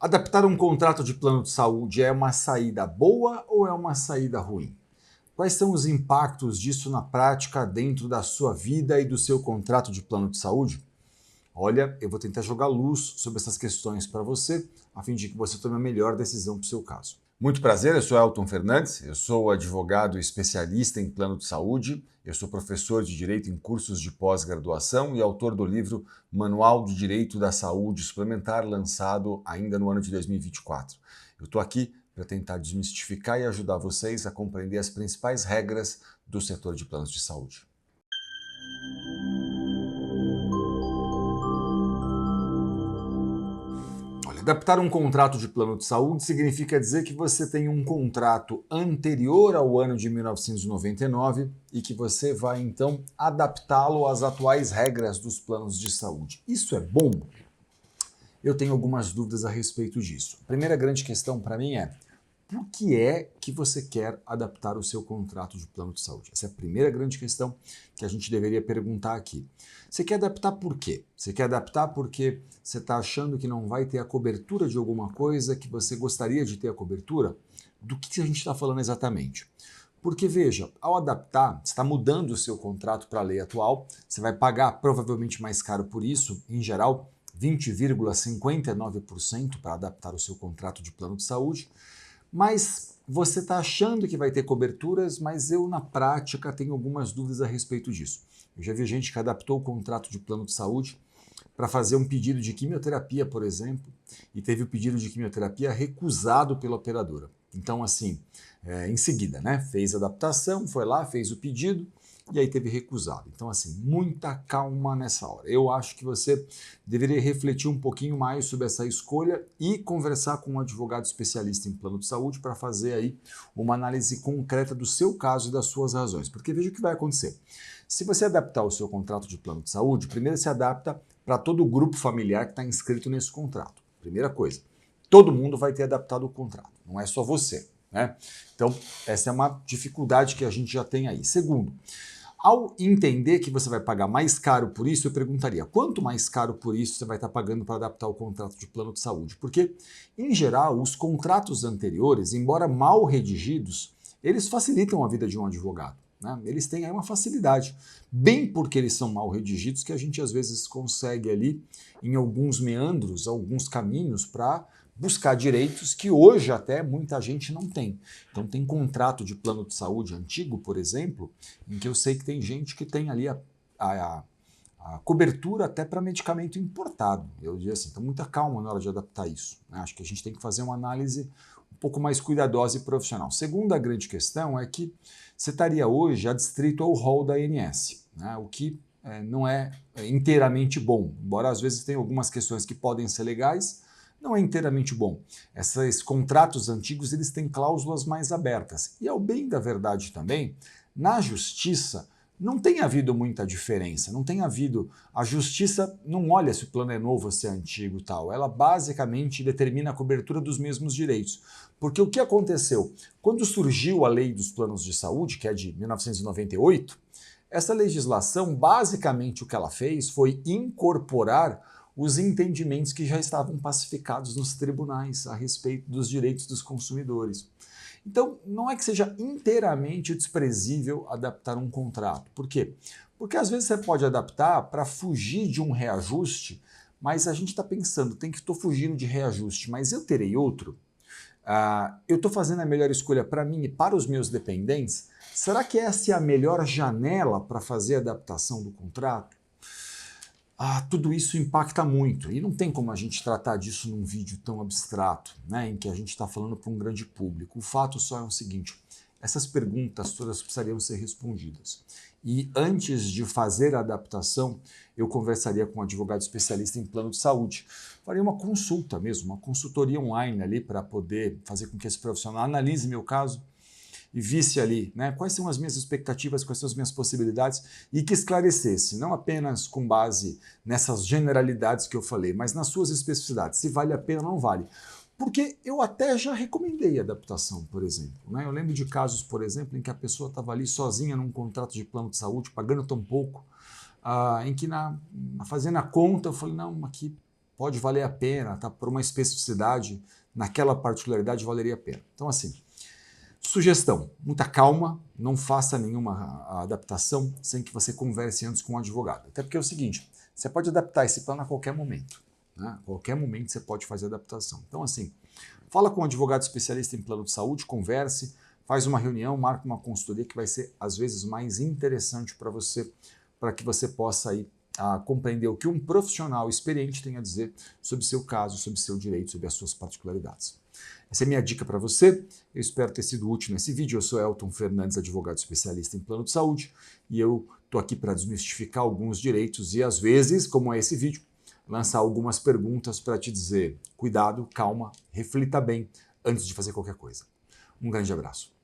Adaptar um contrato de plano de saúde é uma saída boa ou é uma saída ruim? Quais são os impactos disso na prática dentro da sua vida e do seu contrato de plano de saúde? Olha, eu vou tentar jogar luz sobre essas questões para você, a fim de que você tome a melhor decisão para o seu caso. Muito prazer, eu sou Elton Fernandes, eu sou advogado especialista em plano de saúde, eu sou professor de Direito em cursos de pós-graduação e autor do livro Manual do Direito da Saúde Suplementar, lançado ainda no ano de 2024. Eu estou aqui para tentar desmistificar e ajudar vocês a compreender as principais regras do setor de planos de saúde. Adaptar um contrato de plano de saúde significa dizer que você tem um contrato anterior ao ano de 1999 e que você vai, então, adaptá-lo às atuais regras dos planos de saúde. Isso é bom? Eu tenho algumas dúvidas a respeito disso. A primeira grande questão para mim é: por que é que você quer adaptar o seu contrato de plano de saúde? Essa é a primeira grande questão que a gente deveria perguntar aqui. Você quer adaptar por quê? Você quer adaptar porque você está achando que não vai ter a cobertura de alguma coisa que você gostaria de ter a cobertura? Do que a gente está falando exatamente? Porque, veja, ao adaptar, você está mudando o seu contrato para a lei atual, você vai pagar provavelmente mais caro por isso, em geral, 20,59% para adaptar o seu contrato de plano de saúde. Mas você está achando que vai ter coberturas, mas eu, na prática, tenho algumas dúvidas a respeito disso. Eu já vi gente que adaptou o contrato de plano de saúde para fazer um pedido de quimioterapia, por exemplo, e teve o pedido de quimioterapia recusado pela operadora. Então, assim, em seguida, né, fez a adaptação, foi lá, fez o pedido, e aí teve recusado. Então, assim, muita calma nessa hora. Eu acho que você deveria refletir um pouquinho mais sobre essa escolha e conversar com um advogado especialista em plano de saúde para fazer aí uma análise concreta do seu caso e das suas razões. Porque veja o que vai acontecer. Se você adaptar o seu contrato de plano de saúde, primeiro se adapta para todo o grupo familiar que está inscrito nesse contrato. Primeira coisa, todo mundo vai ter adaptado o contrato, não é só você, né? Então, essa é uma dificuldade que a gente já tem aí. Segundo, ao entender que você vai pagar mais caro por isso, eu perguntaria, quanto mais caro por isso você vai estar pagando para adaptar o contrato de plano de saúde? Porque, em geral, os contratos anteriores, embora mal redigidos, eles facilitam a vida de um advogado, né? Eles têm aí uma facilidade, bem porque eles são mal redigidos, que a gente às vezes consegue ali, em alguns meandros, alguns caminhos para buscar direitos que hoje até muita gente não tem. Então tem contrato de plano de saúde antigo, por exemplo, em que eu sei que tem gente que tem ali a cobertura até para medicamento importado. Eu diria assim, então muita calma na hora de adaptar isso, né? Acho que a gente tem que fazer uma análise um pouco mais cuidadosa e profissional. Segunda grande questão é que você estaria hoje adstrito ao rol da ANS, né? O que não é inteiramente bom, embora às vezes tenha algumas questões que podem ser legais, não é inteiramente bom. Esses contratos antigos, eles têm cláusulas mais abertas. E ao bem da verdade também, na justiça não tem havido muita diferença, não tem havido... A justiça não olha se o plano é novo ou se é antigo e tal, ela basicamente determina a cobertura dos mesmos direitos. Porque o que aconteceu? Quando surgiu a Lei dos Planos de Saúde, que é de 1998, essa legislação, basicamente o que ela fez foi incorporar os entendimentos que já estavam pacificados nos tribunais a respeito dos direitos dos consumidores. Então, não é que seja inteiramente desprezível adaptar um contrato. Por quê? Porque às vezes você pode adaptar para fugir de um reajuste, mas a gente está pensando, estou fugindo de reajuste, mas eu terei outro? Eu estou fazendo a melhor escolha para mim e para os meus dependentes? Será que essa é a melhor janela para fazer a adaptação do contrato? Tudo isso impacta muito e não tem como a gente tratar disso num vídeo tão abstrato, né, em que a gente está falando para um grande público. O fato só é o seguinte, essas perguntas todas precisariam ser respondidas. E antes de fazer a adaptação, eu conversaria com um advogado especialista em plano de saúde. Faria uma consulta mesmo, uma consultoria online ali para poder fazer com que esse profissional analise meu caso e visse ali, né, quais são as minhas expectativas, quais são as minhas possibilidades e que esclarecesse, não apenas com base nessas generalidades que eu falei, mas nas suas especificidades, se vale a pena ou não vale. Porque eu até já recomendei adaptação, por exemplo, né? Eu lembro de casos, por exemplo, em que a pessoa estava ali sozinha num contrato de plano de saúde, pagando tão pouco, em que fazendo a conta eu falei, não, aqui pode valer a pena, tá? Por uma especificidade, naquela particularidade valeria a pena. Então, assim, sugestão, muita calma, não faça nenhuma adaptação sem que você converse antes com o advogado. Até porque é o seguinte, você pode adaptar esse plano a qualquer momento, né? A qualquer momento você pode fazer adaptação. Então, assim, fala com um advogado especialista em plano de saúde, converse, faz uma reunião, marca uma consultoria que vai ser, às vezes, mais interessante para você, para que você possa aí compreender o que um profissional experiente tem a dizer sobre seu caso, sobre seu direito, sobre as suas particularidades. Essa é a minha dica para você. Eu espero ter sido útil nesse vídeo. Eu sou Elton Fernandes, advogado especialista em plano de saúde, e eu estou aqui para desmistificar alguns direitos e, às vezes, como é esse vídeo, lançar algumas perguntas para te dizer: cuidado, calma, reflita bem antes de fazer qualquer coisa. Um grande abraço.